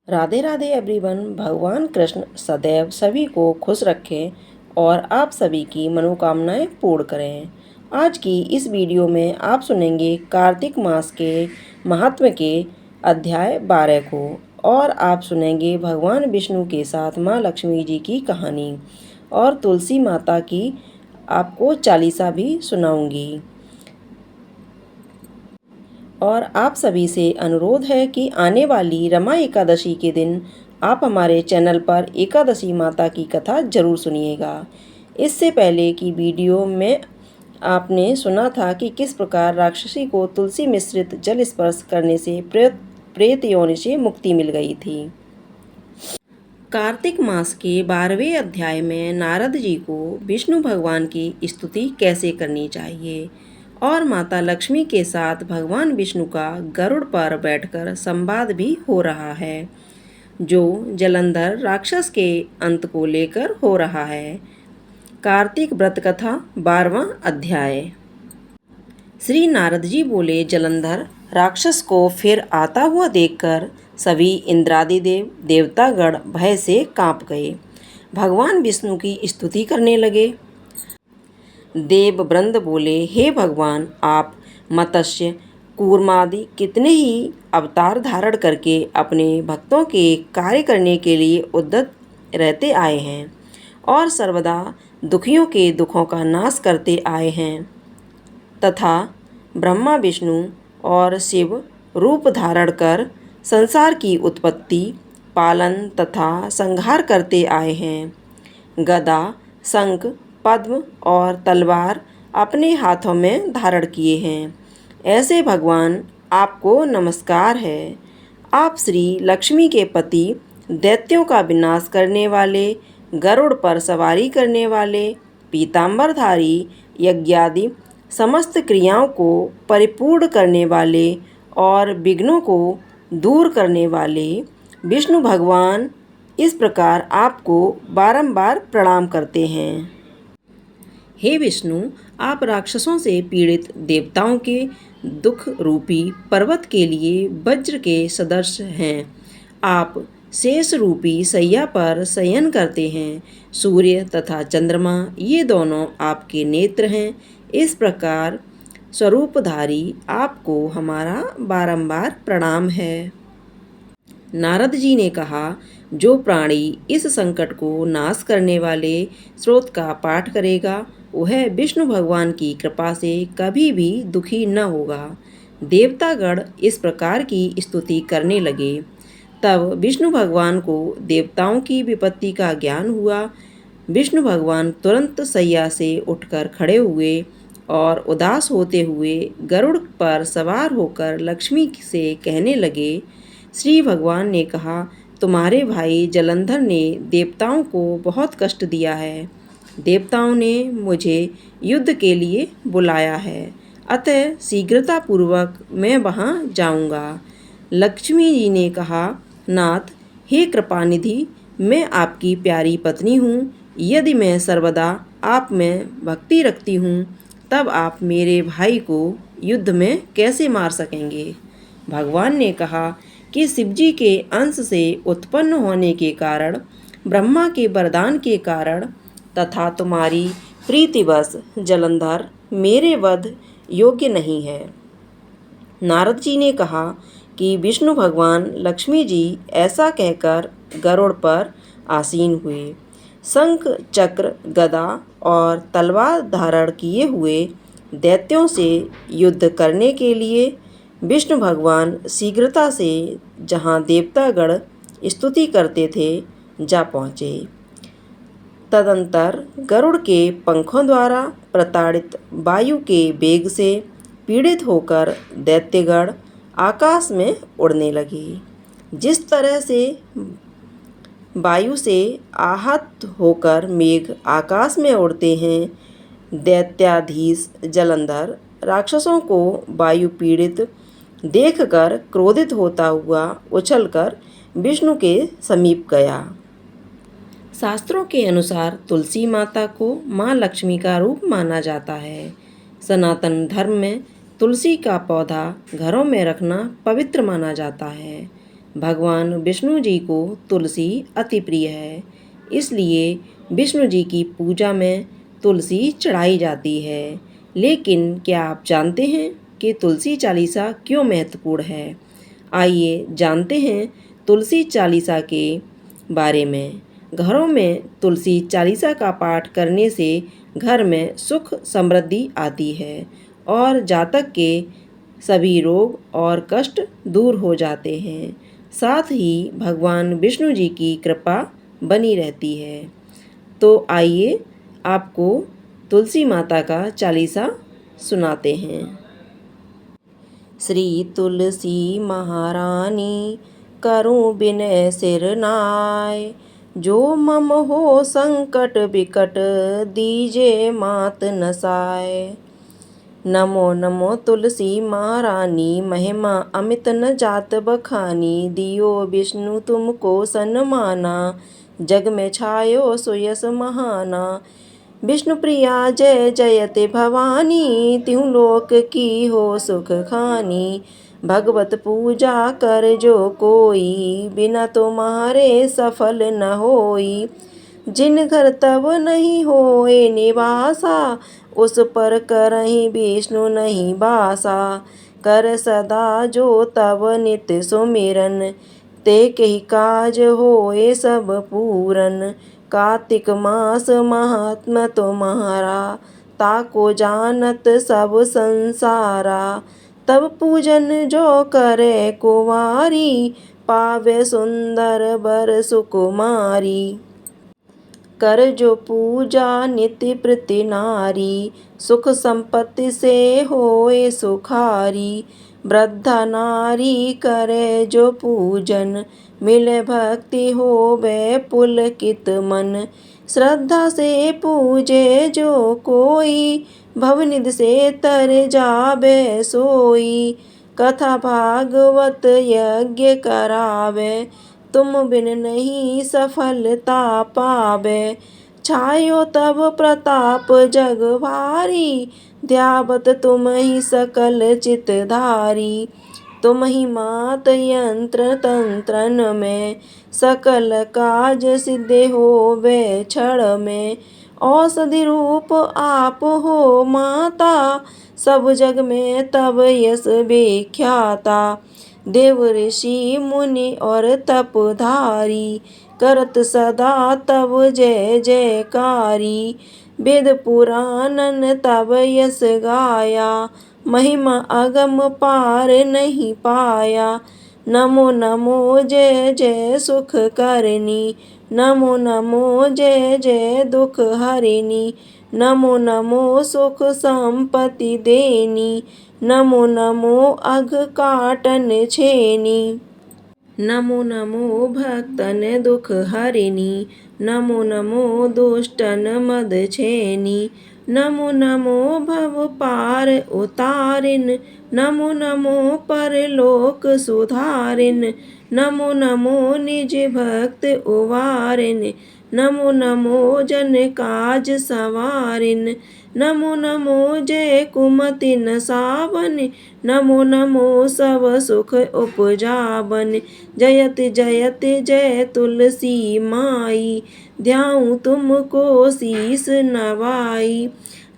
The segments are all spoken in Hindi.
राधे राधे एवरीवन। भगवान कृष्ण सदैव सभी को खुश रखें और आप सभी की मनोकामनाएं पूर्ण करें। आज की इस वीडियो में आप सुनेंगे कार्तिक मास के महात्म के अध्याय 12 को, और आप सुनेंगे भगवान विष्णु के साथ माँ लक्ष्मी जी की कहानी, और तुलसी माता की आपको चालीसा भी सुनाऊंगी। और आप सभी से अनुरोध है कि आने वाली रमा एकादशी के दिन आप हमारे चैनल पर एकादशी माता की कथा जरूर सुनिएगा। इससे पहले की वीडियो में आपने सुना था कि किस प्रकार राक्षसी को तुलसी मिश्रित जल स्पर्श करने से प्रेत योनि से मुक्ति मिल गई थी। कार्तिक मास के 12वें अध्याय में नारद जी को विष्णु भगवान की स्तुति कैसे करनी चाहिए और माता लक्ष्मी के साथ भगवान विष्णु का गरुड़ पर बैठकर संवाद भी हो रहा है, जो जलंधर राक्षस के अंत को लेकर हो रहा है। कार्तिक व्रत कथा 12वां अध्याय। श्री नारद जी बोले, जलंधर राक्षस को फिर आता हुआ देखकर सभी इंद्रादि देवतागण भय से कांप गए। भगवान विष्णु की स्तुति करने लगे। देववृंद बोले, हे भगवान, आप मत्स्य कूर्मादि कितने ही अवतार धारण करके अपने भक्तों के कार्य करने के लिए उद्यत रहते आए हैं और सर्वदा दुखियों के दुखों का नाश करते आए हैं, तथा ब्रह्मा विष्णु और शिव रूप धारण कर संसार की उत्पत्ति, पालन तथा संहार करते आए हैं। गदा, शंख, पद्म और तलवार अपने हाथों में धारण किए हैं। ऐसे भगवान आपको नमस्कार है। आप श्री लक्ष्मी के पति, दैत्यों का विनाश करने वाले, गरुड़ पर सवारी करने वाले, पीताम्बरधारी, यज्ञादि समस्त क्रियाओं को परिपूर्ण करने वाले और विघ्नों को दूर करने वाले विष्णु भगवान इस प्रकार आपको बारंबार प्रणाम करते हैं। हे विष्णु, आप राक्षसों से पीड़ित देवताओं के दुख रूपी पर्वत के लिए वज्र के सदृश हैं। आप शेष रूपी सैया पर शयन करते हैं। सूर्य तथा चंद्रमा ये दोनों आपके नेत्र हैं। इस प्रकार स्वरूपधारी आपको हमारा बारंबार प्रणाम है। नारद जी ने कहा, जो प्राणी इस संकट को नाश करने वाले स्रोत का पाठ करेगा वह विष्णु भगवान की कृपा से कभी भी दुखी न होगा। देवतागण इस प्रकार की स्तुति करने लगे। तब विष्णु भगवान को देवताओं की विपत्ति का ज्ञान हुआ। विष्णु भगवान तुरंत सैया से उठकर खड़े हुए और उदास होते हुए गरुड़ पर सवार होकर लक्ष्मी से कहने लगे। श्री भगवान ने कहा, तुम्हारे भाई जलंधर ने देवताओं को बहुत कष्ट दिया है। देवताओं ने मुझे युद्ध के लिए बुलाया है, अतः शीघ्रतापूर्वक मैं वहां जाऊंगा। लक्ष्मी जी ने कहा, नाथ, हे कृपानिधि, मैं आपकी प्यारी पत्नी हूँ। यदि मैं सर्वदा आप में भक्ति रखती हूँ, तब आप मेरे भाई को युद्ध में कैसे मार सकेंगे। भगवान ने कहा कि शिवजी के अंश से उत्पन्न होने के कारण, ब्रह्मा के वरदान के कारण तथा तुम्हारी प्रीतिवश जलंधर मेरे वध योग्य नहीं है। नारद जी ने कहा कि विष्णु भगवान लक्ष्मी जी ऐसा कहकर गरुड़ पर आसीन हुए। शंख, चक्र, गदा और तलवार धारण किए हुए दैत्यों से युद्ध करने के लिए विष्णु भगवान शीघ्रता से जहाँ देवतागण स्तुति करते थे जा पहुँचे। तदंतर गरुड़ के पंखों द्वारा प्रताड़ित वायु के वेग से पीड़ित होकर दैत्यगण आकाश में उड़ने लगे। जिस तरह से वायु से आहत होकर मेघ आकाश में उड़ते हैं, दैत्याधीश जलंधर राक्षसों को वायु पीड़ित देखकर क्रोधित होता हुआ उछलकर विष्णु के समीप गया। शास्त्रों के अनुसार तुलसी माता को माँ लक्ष्मी का रूप माना जाता है। सनातन धर्म में तुलसी का पौधा घरों में रखना पवित्र माना जाता है। भगवान विष्णु जी को तुलसी अति प्रिय है, इसलिए विष्णु जी की पूजा में तुलसी चढ़ाई जाती है। लेकिन क्या आप जानते हैं कि तुलसी चालीसा क्यों महत्वपूर्ण है? आइए जानते हैं तुलसी चालीसा के बारे में। घरों में तुलसी चालीसा का पाठ करने से घर में सुख समृद्धि आती है और जातक के सभी रोग और कष्ट दूर हो जाते हैं। साथ ही भगवान विष्णु जी की कृपा बनी रहती है। तो आइए आपको तुलसी माता का चालीसा सुनाते हैं। श्री तुलसी महारानी करूं बिनय सिर नाय, जो मम हो संकट विकट दीजे मात नसाय। नमो नमो तुलसी महारानी, महिमा अमित न जात बखानी। दियो विष्णु तुमको सन्माना, जग में छायो सुयस महाना। विष्णु प्रिया जय जयते भवानी, तिहु लोक की हो सुख खानी। भगवत पूजा कर जो कोई, बिना तुम्हारे सफल न होई। जिन घर तब नहीं होए निवासा, उस पर करहि विष्णु नहीं बासा। कर सदा जो तब नित सुमिरन, ते कही काज होए सब पूरन। कार्तिक मास महात्म तुम्हारा, ताको जानत सब संसारा। तब पूजन जो करे कुंवारी, पावे सुंदर बर सुकुमारी। कर जो पूजा नित्य प्रति नारी, सुख संपत्ति से होए सुखारी। वृद्धा नारी करे जो पूजन, मिले भक्ति होवे पुलकित मन। श्रद्धा से पूजे जो कोई, भवनिधि से तर जाबे सोई। कथा भागवत यज्ञ करावे, तुम बिन नहीं सफलता पावे। छायो तब प्रताप जग भारी, ध्यावत तुम ही सकल चितधारी। तुम ही मात यंत्र तंत्रन में, सकल काज सिद्धि होवे क्षण में। औषधि रूप आप हो माता, सब जग में तब यश विख्याता। देव ऋषि मुनि और तपधारी, करत सदा तब जय जयकारी। वेद पुराणन तब यश गाया, महिमा अगम पार नहीं पाया। नमो नमो जय जय सुख करनी, नमो नमो जय जय दुख हरिणी। नमो नमो सुख संपत्ति देनी, नमो नमो अघ काटन छेनी। नमो नमो भक्तन दुख हरिणी, नमो नमो दुष्टन मद छेनी। नमो नमो भव पार उतारिन, नमो नमो परलोक सुधारिन। नमो नमो निज भक्त उवारिन, नमो नमो जन काज सवारिन। नमो नमो जय कुमति नसावन, नमो नमो सब सुख उपजावन। जयत जयत जय तुलसी माई, ध्याऊं तुमको शीस नवाई।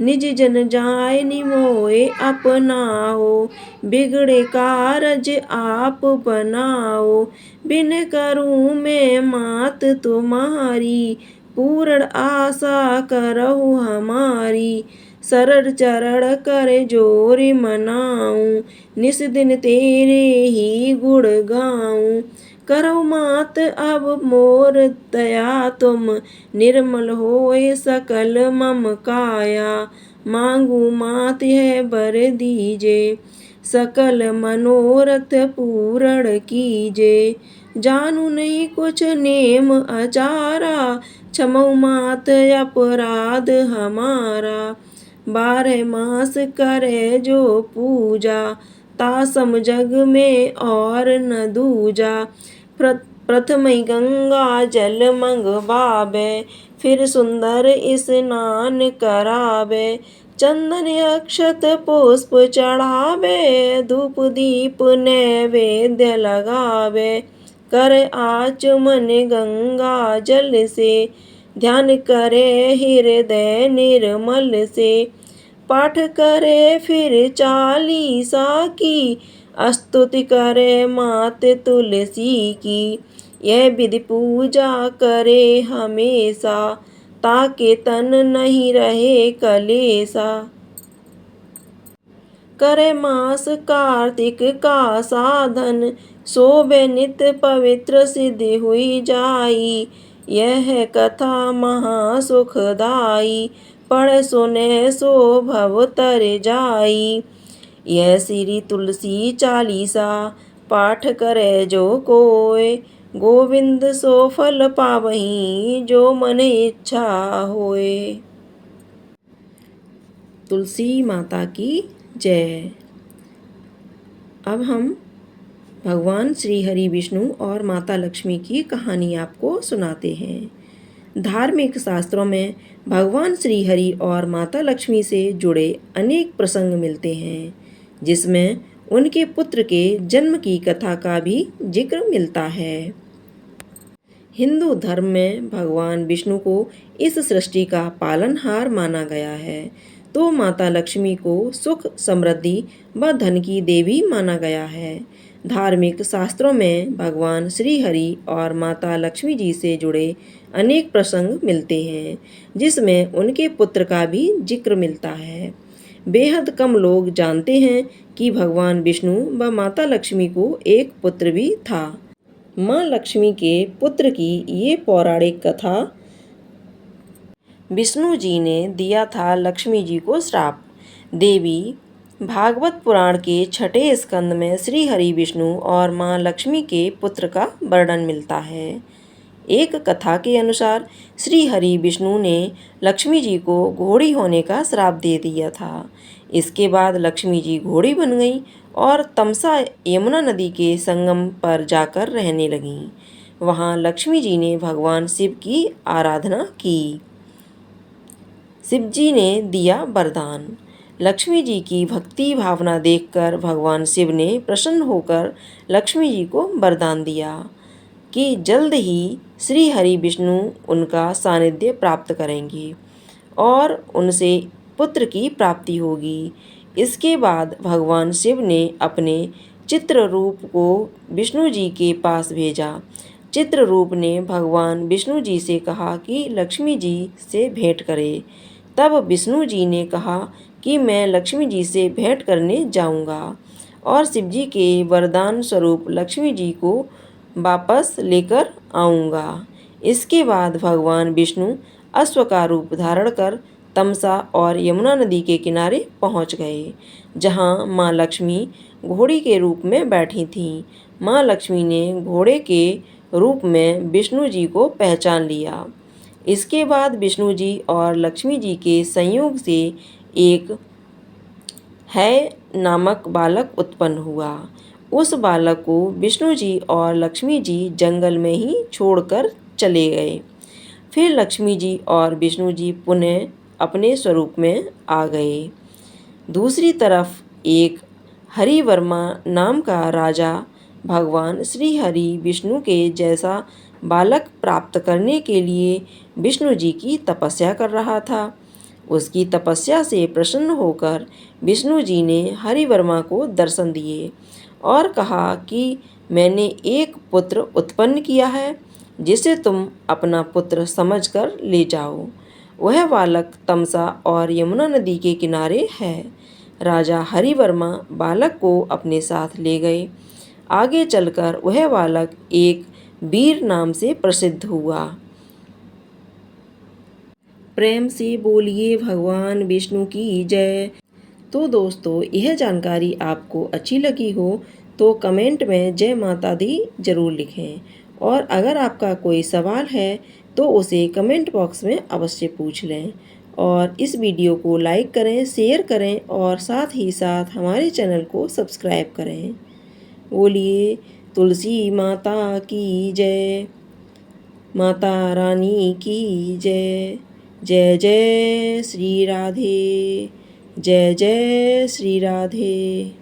निज जन जाय निमोए अपनाओ, बिगड़े कारज आप बनाओ। बिन करूं मैं मात तुम्हारी, पूर्ण आशा करहु हमारी। शरण चरण कर जोर मनाऊं, निस दिन तेरे ही गुण गाऊं। करो मात अब मोर दया तुम, निर्मल होए सकल मम काया। मांगू मात यह बर दीजे, सकल मनोरथ पूर्ण कीजे। जानू नहीं कुछ नेम आचारा, क्षमऊ मात अपराध हमारा। 12 मास करे जो पूजा, तासम जग में और न दूजा। प्रथम गंगा जल मंगवावे, फिर सुंदर स्नान करावे। चंदन अक्षत पुष्प चढ़ावे, धूप दीप नैवेद्य लगावे। कर आचमन गंगा जल से, ध्यान करे हृदय निर्मल से। पाठ करे फिर चालीसा की, स्तुति करे मात तुलसी की। यह विधि पूजा करे हमेशा, ताके तन नहीं रहे कलेसा। करे मास कार्तिक का साधन, शोभे नित्य पवित्र सिद्धि हुई जाई। यह कथा महा सुखदाई, पढ़ सुने सो भव तर जाई। यह श्री तुलसी चालीसा, पाठ करे जो कोय। गोविंद सो फल पावहीं, जो मन इच्छा होए। तुलसी माता की जय। अब हम भगवान श्री हरि विष्णु और माता लक्ष्मी की कहानी आपको सुनाते हैं। धार्मिक शास्त्रों में भगवान श्री हरि और माता लक्ष्मी से जुड़े अनेक प्रसंग मिलते हैं, जिसमें उनके पुत्र के जन्म की कथा का भी जिक्र मिलता है। हिंदू धर्म में भगवान विष्णु को इस सृष्टि का पालनहार माना गया है, तो माता लक्ष्मी को सुख समृद्धि व धन की देवी माना गया है। धार्मिक शास्त्रों में भगवान श्री हरि और माता लक्ष्मी जी से जुड़े अनेक प्रसंग मिलते हैं, जिसमें उनके पुत्र का भी जिक्र मिलता है। बेहद कम लोग जानते हैं कि भगवान विष्णु व माता लक्ष्मी को एक पुत्र भी था। माँ लक्ष्मी के पुत्र की ये पौराणिक कथा विष्णु जी ने दिया था लक्ष्मी जी को श्राप। देवी भागवत पुराण के छठे स्कंद में श्री हरि विष्णु और माँ लक्ष्मी के पुत्र का वर्णन मिलता है। एक कथा के अनुसार श्री हरि विष्णु ने लक्ष्मी जी को घोड़ी होने का श्राप दे दिया था। इसके बाद लक्ष्मी जी घोड़ी बन गई और तमसा यमुना नदी के संगम पर जाकर रहने लगीं। वहाँ लक्ष्मी जी ने भगवान शिव की आराधना की। शिव जी ने दिया वरदान। लक्ष्मी जी की भक्ति भावना देखकर भगवान शिव ने प्रसन्न होकर लक्ष्मी जी को वरदान दिया कि जल्द ही श्री हरि विष्णु उनका सानिध्य प्राप्त करेंगे और उनसे पुत्र की प्राप्ति होगी। इसके बाद भगवान शिव ने अपने चित्र रूप को विष्णु जी के पास भेजा। चित्र रूप ने भगवान विष्णु जी से कहा कि लक्ष्मी जी से भेंट करे। तब विष्णु जी ने कहा कि मैं लक्ष्मी जी से भेंट करने जाऊंगा और शिव जी के वरदान स्वरूप लक्ष्मी जी को वापस लेकर आऊंगा। इसके बाद भगवान विष्णु अश्व का रूप धारण कर तमसा और यमुना नदी के किनारे पहुंच गए, जहां माँ लक्ष्मी घोड़ी के रूप में बैठी थीं। माँ लक्ष्मी ने घोड़े के रूप में विष्णु जी को पहचान लिया। इसके बाद विष्णु जी और लक्ष्मी जी के संयोग से एक है नामक बालक उत्पन्न हुआ। उस बालक को विष्णु जी और लक्ष्मी जी जंगल में ही छोड़कर चले गए। फिर लक्ष्मी जी और विष्णु जी पुनः अपने स्वरूप में आ गए। दूसरी तरफ एक हरिवर्मा नाम का राजा भगवान श्री हरि विष्णु के जैसा बालक प्राप्त करने के लिए विष्णु जी की तपस्या कर रहा था। उसकी तपस्या से प्रसन्न होकर विष्णु जी ने हरिवर्मा को दर्शन दिए और कहा कि मैंने एक पुत्र उत्पन्न किया है, जिसे तुम अपना पुत्र समझकर ले जाओ। वह बालक तमसा और यमुना नदी के किनारे है। राजा हरिवर्मा बालक को अपने साथ ले गए। आगे चलकर वह बालक एक वीर नाम से प्रसिद्ध हुआ। प्रेम से बोलिए भगवान विष्णु की जय। तो दोस्तों, यह जानकारी आपको अच्छी लगी हो तो कमेंट में जय माता दी जरूर लिखें, और अगर आपका कोई सवाल है तो उसे कमेंट बॉक्स में अवश्य पूछ लें। और इस वीडियो को लाइक करें, शेयर करें और साथ ही साथ हमारे चैनल को सब्सक्राइब करें। बोलिए तुलसी माता की जय, माता रानी की जय। जय जय श्री राधे, जय जय श्री राधे।